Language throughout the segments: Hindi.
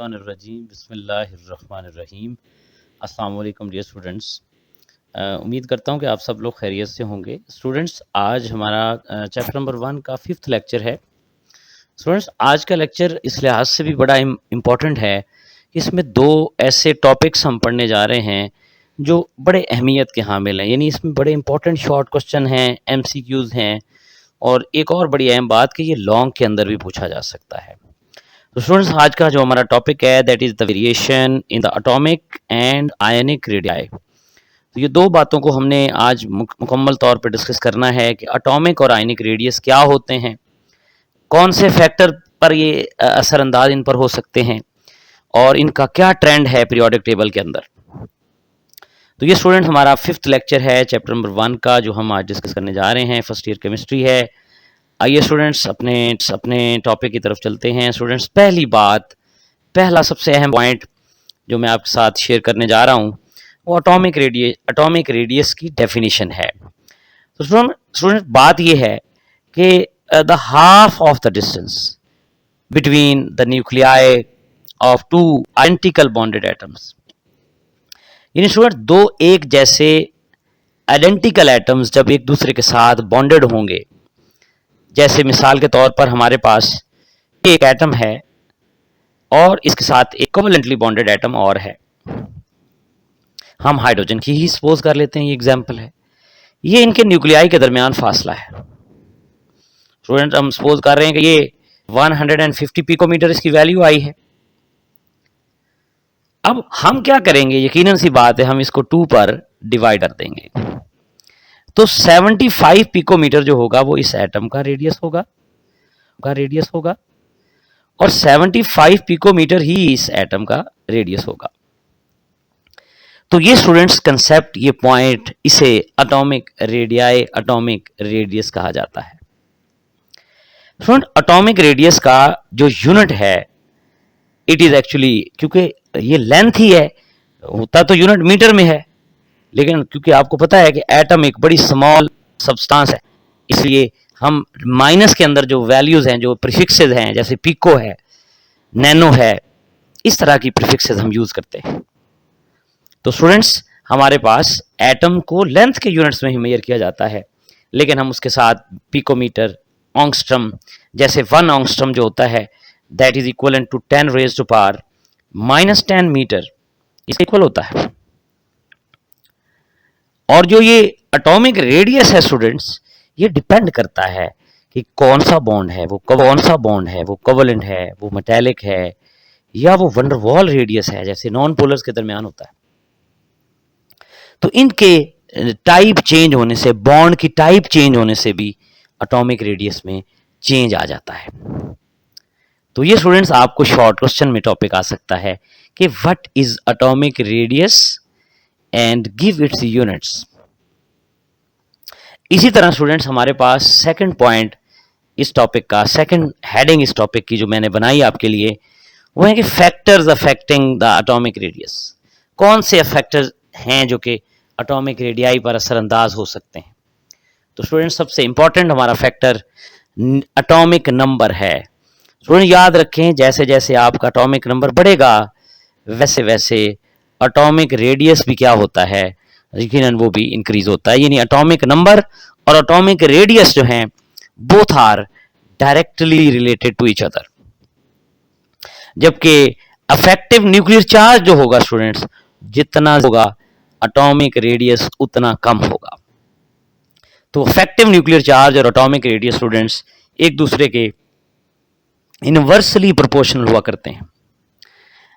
मिनशैतानिर्रजीम बिस्मिल्लाहिर्रहमानिर्रहीम। अस्सलाम वालेकुम डियर स्टूडेंट्स। उम्मीद करता हूँ कि आप सब लोग खैरियत से होंगे। स्टूडेंट्स, आज हमारा चैप्टर नंबर 1 का 5th लेक्चर है। स्टूडेंट्स, आज का लेक्चर इस लिहाज से भी बड़ा इम्पॉर्टेंट है कि इसमें दो ऐसे टॉपिक्स हम पढ़ने जा रहे हैं जो बड़े अहमियत के हामिल हैं। यानी इसमें बड़े इंपॉर्टेंट शॉर्ट क्वेश्चन हैं, MCQs हैं, और एक और बड़ी अहम बात कि ये लॉन्ग के अंदर भी पूछा जा सकता है। तो स्टूडेंट्स, आज का जो हमारा टॉपिक है that is the variation in the atomic and ionic radii. तो ये दो बातों को हमने आज मुकम्मल तौर पर डिस्कस करना है कि एटॉमिक और आयनिक रेडियस क्या होते हैं, कौन से फैक्टर पर ये असरअंदाज इन पर हो सकते हैं, और इनका क्या ट्रेंड है पीरियोडिक टेबल के अंदर। तो ये स्टूडेंट हमारा 5th लेक्चर है चैप्टर नंबर 1 का, जो हम आज डिस्कस करने जा रहे हैं। फर्स्ट ईयर केमिस्ट्री है। आइए स्टूडेंट्स अपने टॉपिक की तरफ चलते हैं। स्टूडेंट्स, पहला सबसे अहम पॉइंट जो मैं आपके साथ शेयर करने जा रहा हूँ वो एटॉमिक रेडियस की डेफिनेशन है। तो स्टूडेंट, बात ये है कि the half of the distance between the nuclei of two identical bonded atoms, यानी स्टूडेंट दो एक जैसे आइडेंटिकल एटम्स जब एक दूसरे के साथ बॉन्डेड होंगे, जैसे मिसाल के तौर पर हमारे पास एक एटम है और इसके साथ एक कोवेलेंटली बॉन्डेड एटम और है। हम हाइड्रोजन की ही सपोज कर लेते हैं, ये एग्जांपल है। ये इनके न्यूक्लियाई के दरमियान फासला है। स्टूडेंट, हम सपोज कर रहे हैं कि ये 150 पिकोमीटर इसकी वैल्यू आई है। अब हम क्या करेंगे, यकीनन सी बात है, हम इसको 2 पर डिवाइड कर देंगे। तो 75 पिकोमीटर जो होगा वो इस एटम का रेडियस होगा और 75 पिकोमीटर ही इस एटम का रेडियस होगा। तो ये स्टूडेंट्स कंसेप्ट, ये पॉइंट, इसे एटॉमिक रेडियाई, एटॉमिक रेडियस कहा जाता है। स्टूडेंट, एटॉमिक रेडियस का जो यूनिट है इट इज एक्चुअली, क्योंकि ये लेंथ ही है, होता तो यूनिट मीटर में है, लेकिन क्योंकि आपको पता है कि एटम एक बड़ी स्मॉल सब्सटेंस है, इसलिए हम माइनस के अंदर जो वैल्यूज हैं, जो प्रीफिक्सेस हैं, जैसे पिको है, नैनो है, इस तरह की प्रीफिक्सेस हम यूज करते हैं। तो स्टूडेंट्स, हमारे पास एटम को लेंथ के यूनिट्स में ही मेजर किया जाता है, लेकिन हम उसके साथ पिकोमीटर, ऑंगस्ट्रम, जैसे 1 ऑंगस्ट्रम जो होता है that is equal to 10 raise to power -10 metre, इसके इक्वल होता है। और जो ये एटॉमिक रेडियस है स्टूडेंट्स, ये डिपेंड करता है कि कौन सा बॉन्ड है, वो कोवेलेंट है, वो मेटालिक है, या वो वंडरवॉल रेडियस है, जैसे नॉन पोलर्स के दरमियान होता है। तो इनके टाइप चेंज होने से, बॉन्ड की टाइप चेंज होने से भी एटॉमिक रेडियस में चेंज आ जाता है। तो ये स्टूडेंट्स आपको शॉर्ट क्वेश्चन में टॉपिक आ सकता है कि what is atomic radius and give its units. इसी तरह स्टूडेंट्स, हमारे पास सेकंड पॉइंट इस टॉपिक का, सेकंड हेडिंग इस टॉपिक की जो मैंने बनाई आपके लिए, वो है कि factors affecting the atomic radius. कौन से फैक्टर्स हैं जो कि एटॉमिक रेडियाई पर असरअंदाज हो सकते हैं। तो स्टूडेंट्स, सबसे इंपॉर्टेंट हमारा फैक्टर एटॉमिक नंबर है। स्टूडेंट, याद रखें, जैसे जैसे आपका एटॉमिक नंबर बढ़ेगा वैसे वैसे एटॉमिक रेडियस भी क्या होता है, यकीनन वो भी इंक्रीज होता है। यानी एटॉमिक नंबर और एटॉमिक रेडियस जो हैं both are directly related to each other. जबकि अफेक्टिव न्यूक्लियर चार्ज जो होगा स्टूडेंट्स, जितना होगा एटॉमिक रेडियस उतना कम होगा। तो अफेक्टिव न्यूक्लियर चार्ज और एटॉमिक रेडियस स्टूडेंट्स एक दूसरे के इनवर्सली प्रोपोर्शनल हुआ करते हैं।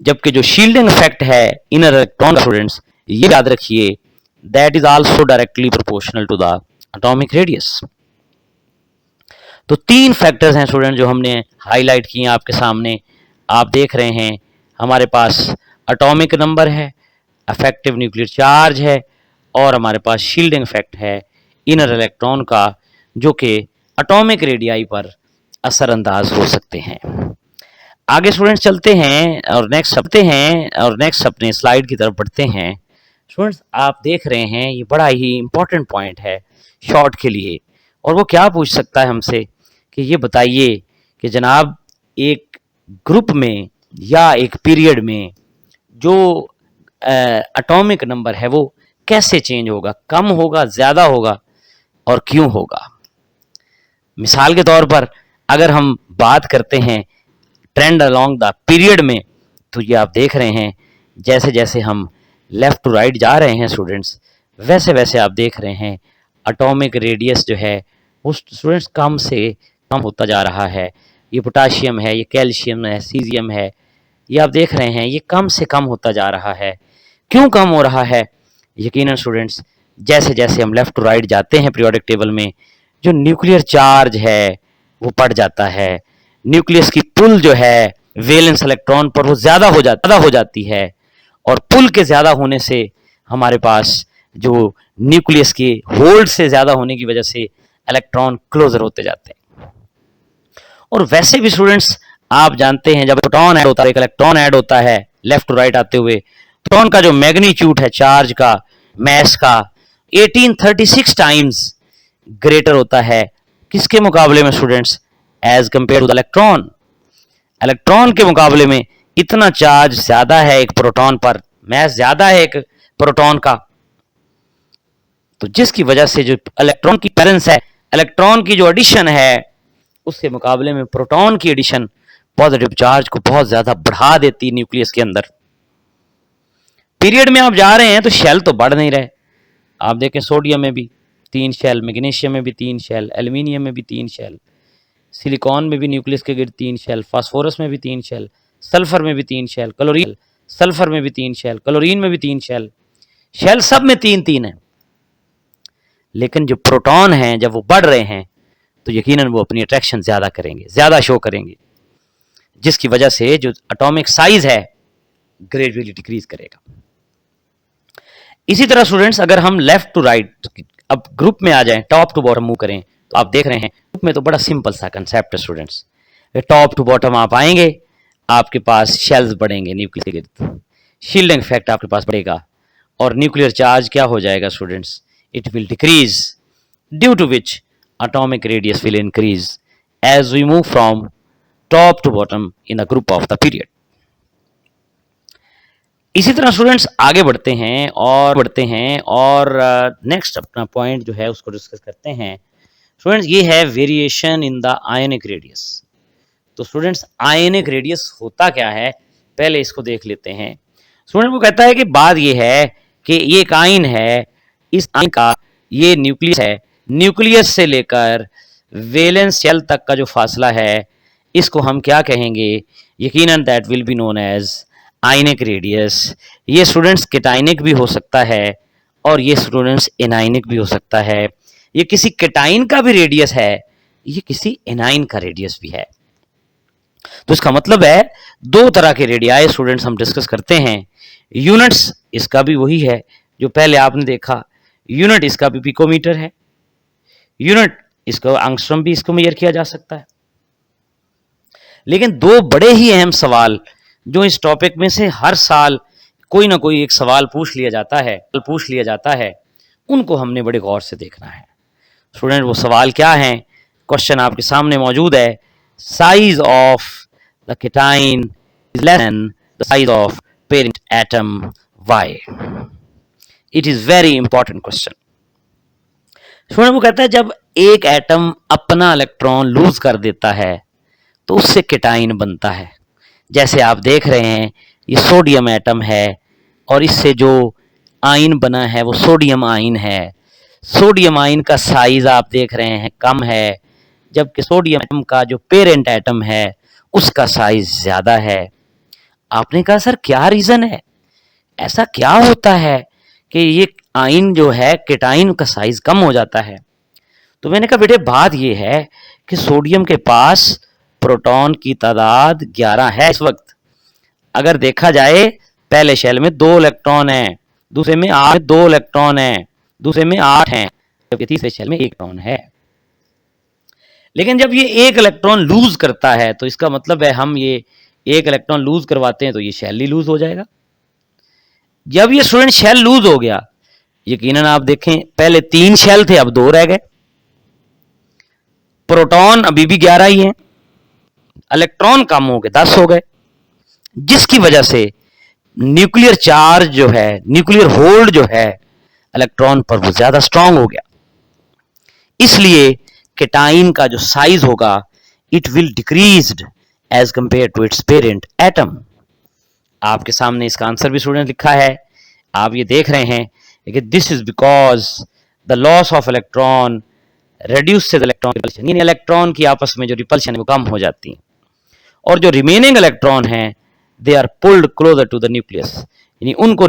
जबकि जो शील्डिंग इफेक्ट है इनर इलेक्ट्रॉन स्टूडेंट्स, ये याद रखिए, that is also directly proportional to the atomic radius. तो 3 फैक्टर्स हैं स्टूडेंट जो हमने हाईलाइट किए आपके सामने। आप देख रहे हैं, हमारे पास एटॉमिक नंबर है, अफेक्टिव न्यूक्लियर चार्ज है, और हमारे पास शील्डिंग इफेक्ट है इनर इलेक्ट्रॉन का, जो कि एटॉमिक रेडियाई पर असरअंदाज हो सकते हैं। आगे स्टूडेंट्स चलते हैं और नेक्स्ट अपने स्लाइड की तरफ बढ़ते हैं। स्टूडेंट्स, आप देख रहे हैं, ये बड़ा ही इंपॉर्टेंट पॉइंट है शॉर्ट के लिए, और वो क्या पूछ सकता है हमसे कि ये बताइए कि जनाब एक ग्रुप में या एक पीरियड में जो एटॉमिक नंबर है वो कैसे चेंज होगा, कम होगा, ज्यादा होगा और क्यों होगा। मिसाल के तौर पर अगर हम बात करते हैं ट्रेंड अलोंग द पीरियड में, तो ये आप देख रहे हैं जैसे जैसे हम लेफ्ट टू राइट जा रहे हैं स्टूडेंट्स, वैसे वैसे आप देख रहे हैं एटॉमिक रेडियस जो है वो स्टूडेंट्स कम से कम होता जा रहा है। ये पोटाशियम है, ये कैल्शियम है, सीजियम है, ये आप देख रहे हैं ये कम से कम होता जा रहा है। क्यों कम हो रहा है? यकीनन स्टूडेंट्स जैसे जैसे हम लेफ्ट टू राइट जाते हैं पीरियोडिक टेबल में, जो न्यूक्लियर चार्ज है वो बढ़ जाता है। न्यूक्लियस की पुल जो है वैलेंस इलेक्ट्रॉन पर वो ज्यादा हो जाती है, और पुल के ज्यादा होने से हमारे पास जो न्यूक्लियस के होल्ड से ज्यादा होने की वजह से इलेक्ट्रॉन क्लोजर होते जाते हैं। और वैसे भी स्टूडेंट्स आप जानते हैं जब प्रोटॉन ऐड होता है, एक इलेक्ट्रॉन ऐड होता है लेफ्ट टू राइट आते हुए, प्रोटॉन का जो मैग्नीट्यूड है चार्ज का, मैस का 1836 टाइम्स ग्रेटर होता है किसके मुकाबले में students? As compared to the electron. Electron के मुकाबले में इतना चार्ज ज्यादा है एक प्रोटॉन पर, मैस ज्यादा है एक प्रोटॉन का, तो जिसकी वजह से जो इलेक्ट्रॉन की पेरेंस है, इलेक्ट्रॉन की जो एडिशन है, उसके मुकाबले में प्रोटॉन की एडिशन पॉजिटिव चार्ज को बहुत ज्यादा बढ़ा देती न्यूक्लियस के अंदर। पीरियड में आप जा रहे हैं तो शेल तो बढ़ नहीं रहे। आप देखें सोडियम में भी 3 शेल, मैग्नीशियम में भी 3 शेल, एल्यूमिनियम में भी 3 शेल, सिलिकॉन में भी न्यूक्लियस के गिर्द 3 शेल, फास्फोरस में भी 3 शेल, सल्फर में भी 3 शेल, क्लोरीन सल्फर में भी 3 शेल, क्लोरीन में भी 3 शेल, शेल सब में 3-3 है। लेकिन जो प्रोटॉन हैं जब वो बढ़ रहे हैं तो यकीनन वो अपनी अट्रैक्शन ज्यादा करेंगे, ज्यादा शो करेंगे, जिसकी वजह से जो एटॉमिक साइज है ग्रेजुअली डिक्रीज करेगा। इसी तरह स्टूडेंट्स अगर हम लेफ्ट टू राइट अब ग्रुप में आ जाएं, टॉप टू बॉटम मूव करें, तो आप देख रहे हैं ग्रुप में तो बड़ा सिंपल सा कंसेप्ट है स्टूडेंट्स। टॉप टू बॉटम आप आएंगे, आपके पास शेल्स बढ़ेंगे न्यूक्लियस के गिर्द, शील्डिंग इफेक्ट आपके पास बढ़ेगा, और न्यूक्लियर चार्ज क्या हो जाएगा students? It will decrease, due to which atomic radius will increase as we move from top to bottom in the group of the period. इसी तरह स्टूडेंट्स आगे बढ़ते हैं और नेक्स्ट अपना पॉइंट जो है उसको डिस्कस करते हैं। स्टूडेंट्स ये है variation in the ionic radius. तो स्टूडेंट्स आयनिक रेडियस होता क्या है, पहले इसको देख लेते हैं। स्टूडेंट को कहता है कि बात ये है कि ये एक आयन है, इस आयन का ये न्यूक्लियस है, न्यूक्लियस से लेकर वैलेंस शेल तक का जो फासला है इसको हम क्या कहेंगे? यकीनन that will be known as ionic radius. ये स्टूडेंट्स केटाइनिक भी हो सकता है और ये स्टूडेंट्स एनाइनिक भी हो सकता है। ये किसी केटाइन का भी रेडियस है, ये किसी एनाइन का रेडियस भी है। तो इसका मतलब है दो तरह के रेडियाई स्टूडेंट्स हम डिस्कस करते हैं। यूनिट्स इसका भी वही है जो पहले आपने देखा, यूनिट इसका भी पिकोमीटर है, यूनिट इसको एंगस्ट्रॉम भी इसको मेजर किया जा सकता है। लेकिन दो बड़े ही अहम सवाल जो इस टॉपिक में से हर साल कोई ना कोई एक सवाल पूछ लिया जाता है, उनको हमने बड़े गौर से देखना है। स्टूडेंट वो सवाल क्या है? क्वेश्चन आपके सामने मौजूद है। Size of the cation is less than the size of parent atom, why? It is very important question. Student वो कहता है जब एक एटम अपना इलेक्ट्रॉन लूज कर देता है तो उससे केटाइन बनता है। जैसे आप देख रहे हैं ये सोडियम एटम है और इससे जो आयन बना है वो सोडियम आयन है। सोडियम आयन का साइज आप देख रहे हैं कम है, जबकि सोडियम एटम का जो पेरेंट एटम है उसका साइज ज्यादा है। आपने कहा सर क्या रीजन है, ऐसा क्या होता है कि ये आयन जो है केटाइन का साइज कम हो जाता है? तो मैंने कहा बेटे बात ये है कि सोडियम के पास प्रोटॉन की तादाद 11 है इस वक्त। अगर देखा जाए पहले शेल में 2 इलेक्ट्रॉन है, दूसरे में 2 इलेक्ट्रॉन है, दूसरे में 8 हैं, जबकि तीसरे शेल में 1 इलेक्ट्रॉन है। लेकिन जब ये 1 इलेक्ट्रॉन लूज करता है तो इसका मतलब है हम ये 1 इलेक्ट्रॉन लूज करवाते हैं तो ये शेल ही लूज हो जाएगा। जब ये स्टूडेंट शेल लूज हो गया, यकीनन आप देखें पहले 3 शेल थे अब 2 रह गए, प्रोटॉन अभी भी 11 ही हैं, इलेक्ट्रॉन कम हो गए 10 हो गए। जिसकी वजह से न्यूक्लियर चार्ज जो है, न्यूक्लियर होल्ड जो है इलेक्ट्रॉन पर, वो ज्यादा स्ट्रांग हो गया। इसलिए केटाइन का जो साइज होगा it will decreased as compared to its parent atom. आपके सामने इसका आंसर भी स्टूडेंट लिखा है, आप ये देख रहे हैं कि this is because the loss of electron reduce electron repulsion, यानी इलेक्ट्रॉन की आपस में जो रिपल्शन है वो कम हो जाती है, और जो रिमेनिंग इलेक्ट्रॉन है they are pulled closer to the nucleus, यानी उनको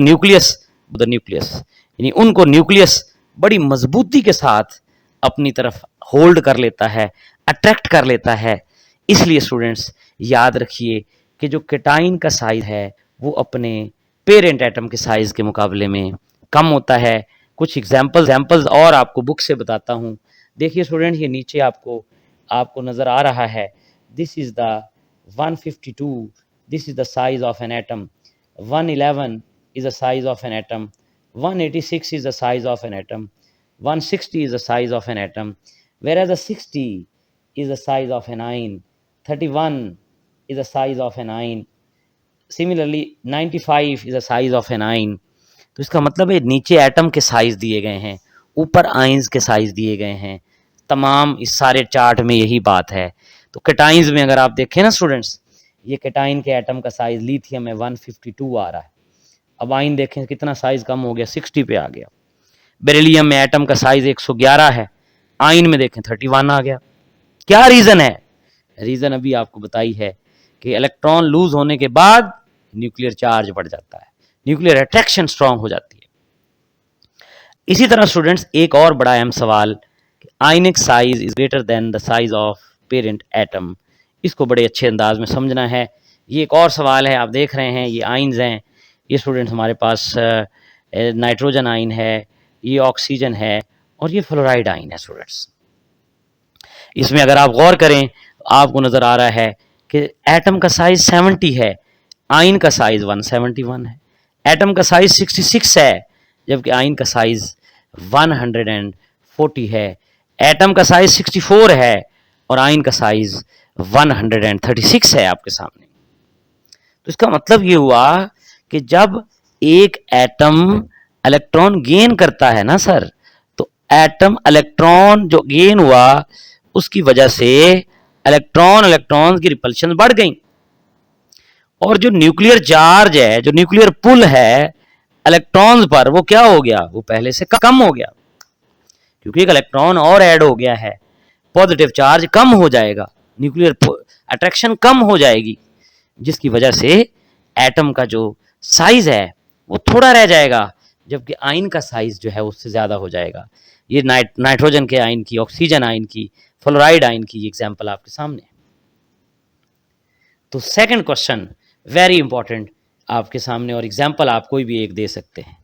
न्यूक्लियस बड़ी मजबूती के साथ अपनी तरफ होल्ड कर लेता है, अट्रैक्ट कर लेता है। इसलिए स्टूडेंट्स याद रखिए कि जो केटाइन का साइज है वो अपने पेरेंट एटम के साइज के मुकाबले में कम होता है। कुछ एग्जाम्पल्स और आपको बुक से बताता हूँ। देखिए स्टूडेंट, ये नीचे आपको नजर आ रहा है, this is the 152, this is the size of an atom, 111 is the size of an atom, 186 is the size of an atom, 160 is the size of an atom, whereas the 60 is the size of an ion, 31 is the size of an ion, similarly 95 is the size of an ion। तो इसका मतलब है नीचे एटम के साइज दिए गए हैं, ऊपर आयंस के साइज दिए गए हैं। तमाम इस सारे चार्ट में यही बात है। तो केटाइंस में अगर आप देखें ना स्टूडेंट्स, ये केटाइन के एटम का साइज लिथियम में 152 आ रहा है। अब आइन देखें कितना साइज कम हो गया, 60 पे आ गया। बेरिलियम में एटम का साइज 111 है, आइन में देखें 31 आ गया। क्या रीजन है? रीजन अभी आपको बताई है कि इलेक्ट्रॉन लूज होने के बाद न्यूक्लियर चार्ज बढ़ जाता है, न्यूक्लियर अट्रैक्शन स्ट्रांग हो जाती है। इसी तरह स्टूडेंट्स एक और बड़ा अहम सवाल, आयनिक size is greater than the size of parent atom, इसको बड़े अच्छे अंदाज में समझना है। ये एक और सवाल है, आप देख रहे हैं ये आइंस हैं, ये स्टूडेंट्स हमारे पास नाइट्रोजन आइन है, ये ऑक्सीजन है और ये फ्लोराइड आइन है। स्टूडेंट्स इसमें अगर आप गौर करें आपको नजर आ रहा है कि एटम का साइज 70 है, आइन का साइज 171 है, एटम का साइज 66 है जबकि आइन का साइज 140 है, एटम का साइज 64 है और आइन का साइज 136 है आपके सामने। तो इसका मतलब ये हुआ कि जब एक एटम इलेक्ट्रॉन गेन करता है ना सर, तो एटम इलेक्ट्रॉन जो गेन हुआ उसकी वजह से इलेक्ट्रॉन की रिपल्शन बढ़ गई, और जो न्यूक्लियर चार्ज है, जो न्यूक्लियर पुल है इलेक्ट्रॉन्स पर, वो क्या हो गया, वो पहले से कम हो गया, क्योंकि एक इलेक्ट्रॉन और ऐड हो गया है, पॉजिटिव चार्ज कम हो जाएगा, न्यूक्लियर अट्रैक्शन कम हो जाएगी, जिसकी वजह से एटम का जो साइज है वो थोड़ा रह जाएगा, जबकि आइन का साइज जो है उससे ज्यादा हो जाएगा। ये नाइट्रोजन के आइन की, ऑक्सीजन आइन की, फ्लोराइड आइन की एग्जांपल आपके सामने। तो सेकंड क्वेश्चन वेरी इंपॉर्टेंट आपके सामने, और एग्जांपल आप कोई भी एक दे सकते हैं।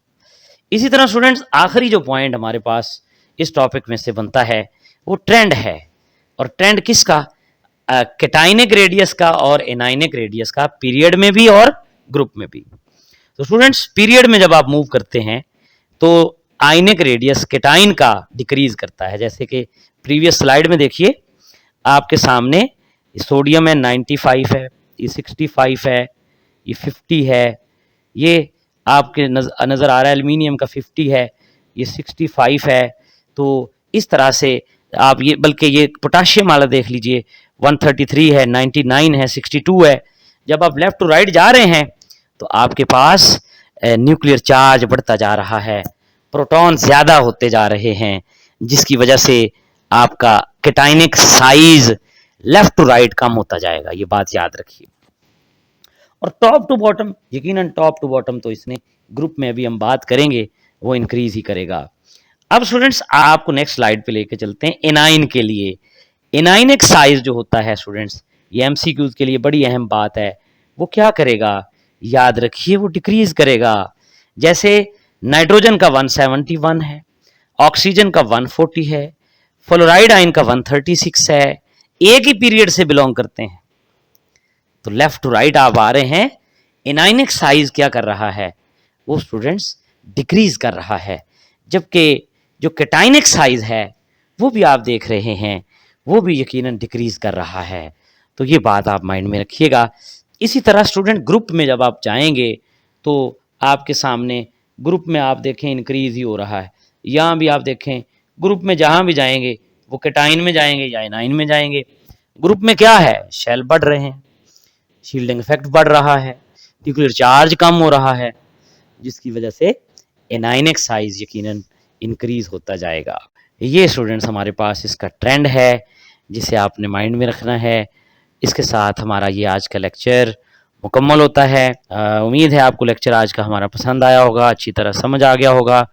इसी तरह स्टूडेंट्स आखिरी जो पॉइंट हमारे पास इस टॉपिक में से बनता है वो ट्रेंड है, और ट्रेंड किसका, केटाइनिक रेडियस का और एनाइनिक रेडियस का, पीरियड में भी और ग्रुप में भी। तो स्टूडेंट्स पीरियड में जब आप मूव करते हैं तो आयनिक रेडियस केटाइन का डिक्रीज करता है, जैसे कि प्रीवियस स्लाइड में देखिए आपके सामने सोडियम है 95 है, ये 65 है, ये 50 है, ये आपके नजर आ रहा है एल्यूमिनियम का 50 है, ये 65 है। तो इस तरह से आप ये, बल्कि ये पोटाशियम वाला देख लीजिए 133 है, 99 है, 62 है। जब आप लेफ्ट टू राइट जा रहे हैं तो आपके पास न्यूक्लियर चार्ज बढ़ता जा रहा है, प्रोटॉन ज्यादा होते जा रहे हैं, जिसकी वजह से आपका cationic size left to right कम होता जाएगा, ये बात याद रखिए। और टॉप टू बॉटम, यकीनन टॉप टू बॉटम तो इसने ग्रुप में अभी हम बात करेंगे वो इंक्रीज ही करेगा। अब स्टूडेंट्स आपको नेक्स्ट स्लाइड पे लेके चलते हैं एनाइन के लिए। एनाइनिक साइज जो होता है स्टूडेंट्स, ये एमसीक्यूज के लिए बड़ी अहम बात है, वो क्या करेगा, याद रखिए वो डिक्रीज करेगा। जैसे नाइट्रोजन का 171 है, ऑक्सीजन का 140 है, फ्लोराइड आइन का 136 है, एक ही पीरियड से बिलोंग करते हैं। तो लेफ्ट टू राइट आप आ रहे हैं, एनाइनिक साइज क्या कर रहा है, वो स्टूडेंट्स डिक्रीज कर रहा है, जबकि जो केटाइनिक साइज है वो भी आप देख रहे हैं वो भी यकीनन डिक्रीज कर रहा है। तो ये बात आप माइंड में रखिएगा। इसी तरह स्टूडेंट ग्रुप में जब आप जाएंगे तो आपके सामने ग्रुप में आप देखें इंक्रीज ही हो रहा है। यहाँ भी आप देखें ग्रुप में जहाँ भी जाएंगे वो केटाइन में जाएंगे या एनाइन में जाएंगे। ग्रुप में क्या है, शेल बढ़ रहे हैं, शील्डिंग इफेक्ट बढ़ रहा है, न्यूक्लियर चार्ज कम हो रहा है, जिसकी वजह से एनाइनिक साइज यकीनन इंक्रीज होता जाएगा। ये स्टूडेंट्स हमारे पास इसका ट्रेंड है जिसे आपने माइंड में रखना है। इसके साथ हमारा ये आज का लेक्चर मुकम्मल होता है। उम्मीद है आपको लेक्चर आज का हमारा पसंद आया होगा, अच्छी तरह समझ आ गया होगा।